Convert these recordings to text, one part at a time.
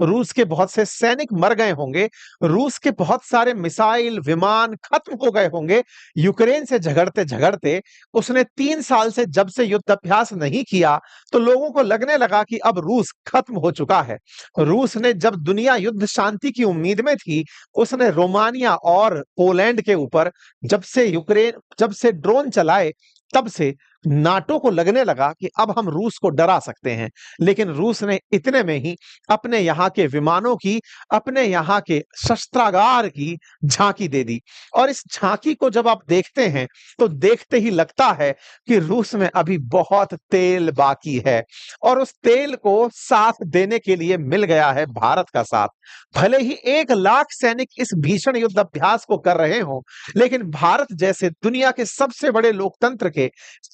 रूस के बहुत से सैनिक मर गए होंगे, रूस के बहुत सारे मिसाइल, विमान खत्म हो गए होंगे। यूक्रेन से झगड़ते-झगड़ते उसने 3 साल से जब से युद्ध अभ्यास नहीं किया, तो लोगों को लगने लगा कि अब रूस खत्म हो चुका है। रूस ने जब दुनिया युद्ध शांति की उम्मीद में थी, उसने रोमानिया और पोलैंड के ऊपर जब से ड्रोन चलाए, तब से नाटो को लगने लगा कि अब हम रूस को डरा सकते हैं। लेकिन रूस ने इतने में ही अपने यहाँ के विमानों की, अपने यहाँ के शस्त्रागार की झांकी दे दी। और इस झांकी को जब आप देखते हैं, तो देखते ही लगता है कि रूस में अभी बहुत तेल बाकी है और उस तेल को साथ देने के लिए मिल गया है भारत का साथ। भले ही 1 लाख सैनिक इस भीषण युद्ध अभ्यास को कर रहे हों, लेकिन भारत जैसे दुनिया के सबसे बड़े लोकतंत्र के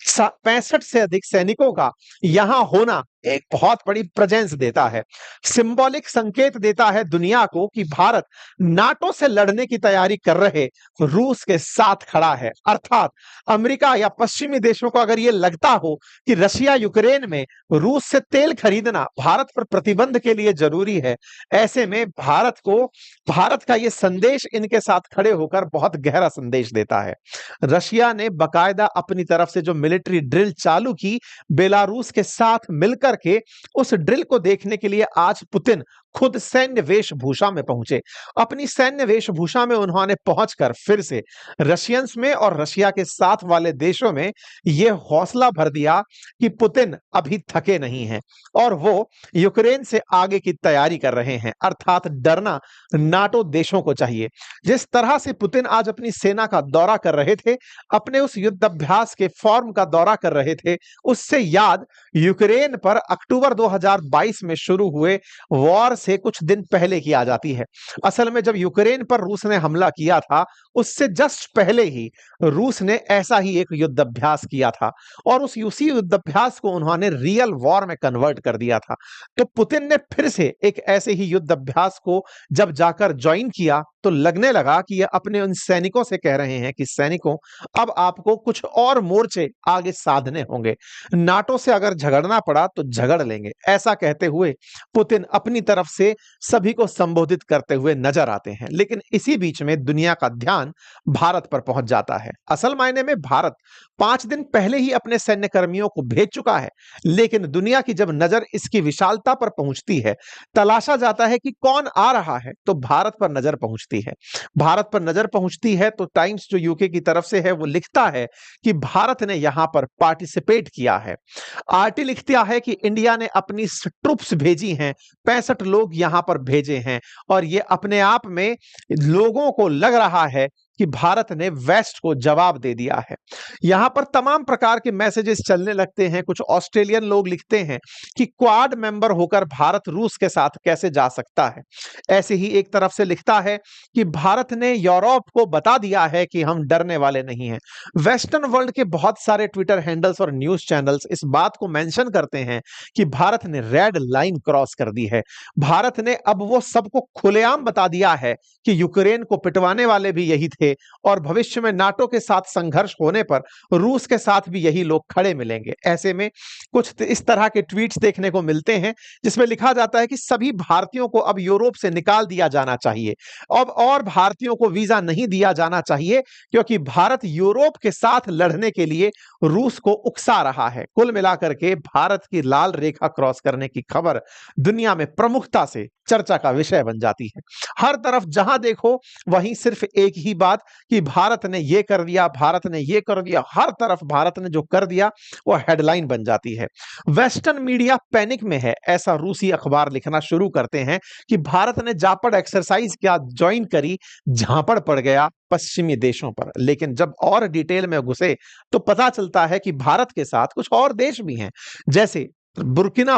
65 से अधिक सैनिकों का यहां होना एक बहुत बड़ी प्रेजेंस देता है, सिंबॉलिक संकेत देता है दुनिया को कि भारत नाटो से लड़ने की तैयारी कर रहे रूस के साथ खड़ा है। अर्थात अमेरिका या पश्चिमी देशों को अगर यह लगता हो कि रशिया यूक्रेन में रूस से तेल खरीदना भारत पर प्रतिबंध के लिए जरूरी है, ऐसे में भारत का यह संदेश इनके साथ खड़े होकर बहुत गहरा संदेश देता है। रशिया ने बाकायदा अपनी तरफ से जो मिलिट्री ड्रिल चालू की, बेलारूस के साथ मिलकर के उस ड्रिल को देखने के लिए आज पुतिन खुद सैन्य वेशभूषा में पहुंचे। अपनी सैन्य वेशभूषा में उन्होंने पहुंचकर फिर से रशियंस में और रशिया के साथ वाले देशों में यह हौसला भर दिया कि पुतिन अभी थके नहीं हैं और वो यूक्रेन से आगे की तैयारी कर रहे हैं। अर्थात डरना नाटो देशों को चाहिए। जिस तरह से पुतिन आज अपनी सेना का दौरा कर रहे थे, अपने उस युद्ध अभ्यास के फॉर्म का दौरा कर रहे थे, उससे याद यूक्रेन पर अक्टूबर 2022 में शुरू हुए वॉर से कुछ दिन पहले की आ जाती है। असल में जब यूक्रेन पर रूस ने हमला किया था, उससे जस्ट पहले ही रूस ने ऐसा ही एक युद्ध अभ्यास किया था और उसी युद्ध अभ्यास को उन्होंने रियल वॉर में कन्वर्ट कर दिया था। तो पुतिन ने फिर से एक ऐसे ही युद्ध अभ्यास को जब जाकर ज्वाइन किया, तो लगने लगा कि ये अपने उन सैनिकों से कह रहे हैं कि सैनिकों, अब आपको कुछ और मोर्चे आगे साधने होंगे। नाटो से अगर झगड़ना पड़ा तो झगड़ लेंगे। ऐसा कहते हुए पुतिन अपनी तरफ से सभी को संबोधित करते हुए नजर आते हैं। लेकिन इसी बीच में दुनिया का ध्यान भारत पर पहुंच जाता है। असल मायने में भारत 5 दिन पहले ही अपने सैन्य कर्मियों को भेज चुका है, लेकिन दुनिया की जब नजर इसकी विशालता पर पहुंचती है, तलाशा जाता है कि कौन आ रहा है, तो भारत पर नजर पहुंचती है। भारत पर नजर पहुंचती है तो टाइम्स जो यूके की तरफ से है, वो लिखता है कि भारत ने यहां पर पार्टिसिपेट किया है। आरटी लिखता है कि इंडिया ने अपनी ट्रुप्स भेजी हैं, 65 लोग यहां पर भेजे हैं और ये अपने आप में लोगों को लग रहा है कि भारत ने वेस्ट को जवाब दे दिया है। यहां पर तमाम प्रकार के मैसेजेस चलने लगते हैं। कुछ ऑस्ट्रेलियन लोग लिखते हैं कि क्वाड मेंबर होकर भारत रूस के साथ कैसे जा सकता है। ऐसे ही एक तरफ से लिखता है कि भारत ने यूरोप को बता दिया है कि हम डरने वाले नहीं हैं। वेस्टर्न वर्ल्ड के बहुत सारे ट्विटर हैंडल्स और न्यूज चैनल्स इस बात को मेंशन करते हैं कि भारत ने रेड लाइन क्रॉस कर दी है। भारत ने अब वो सबको खुलेआम बता दिया है कि यूक्रेन को पिटवाने वाले भी यही थे और भविष्य में नाटो के साथ संघर्ष होने पर रूस के साथ भी यही लोग खड़े मिलेंगे। ऐसे में कुछ इस तरह के ट्वीट्स देखने को मिलते हैं जिसमें लिखा जाता है कि सभी भारतीयों को अब यूरोप से निकाल दिया जाना चाहिए, अब और भारतीयों को वीजा नहीं दिया जाना चाहिए, क्योंकि भारत यूरोप के साथ लड़ने के लिए रूस को उकसा रहा है। कुल मिलाकर के भारत की लाल रेखा क्रॉस करने की खबर दुनिया में प्रमुखता से चर्चा का विषय बन जाती है। हर तरफ जहां देखो वहीं सिर्फ एक ही बात कि भारत ने ये कर दिया, भारत ने ये कर दिया। हर तरफ भारत ने जो कर दिया वो हेडलाइन बन जाती है। वेस्टर्न मीडिया पैनिक में है, ऐसा रूसी अखबार लिखना शुरू करते हैं कि भारत ने जापड़ एक्सरसाइज क्या ज्वाइन करी, झापड़ पड़ गया पश्चिमी देशों पर। लेकिन जब और डिटेल में घुसे तो पता चलता है कि भारत के साथ कुछ और देश भी हैं, जैसे बुर्किना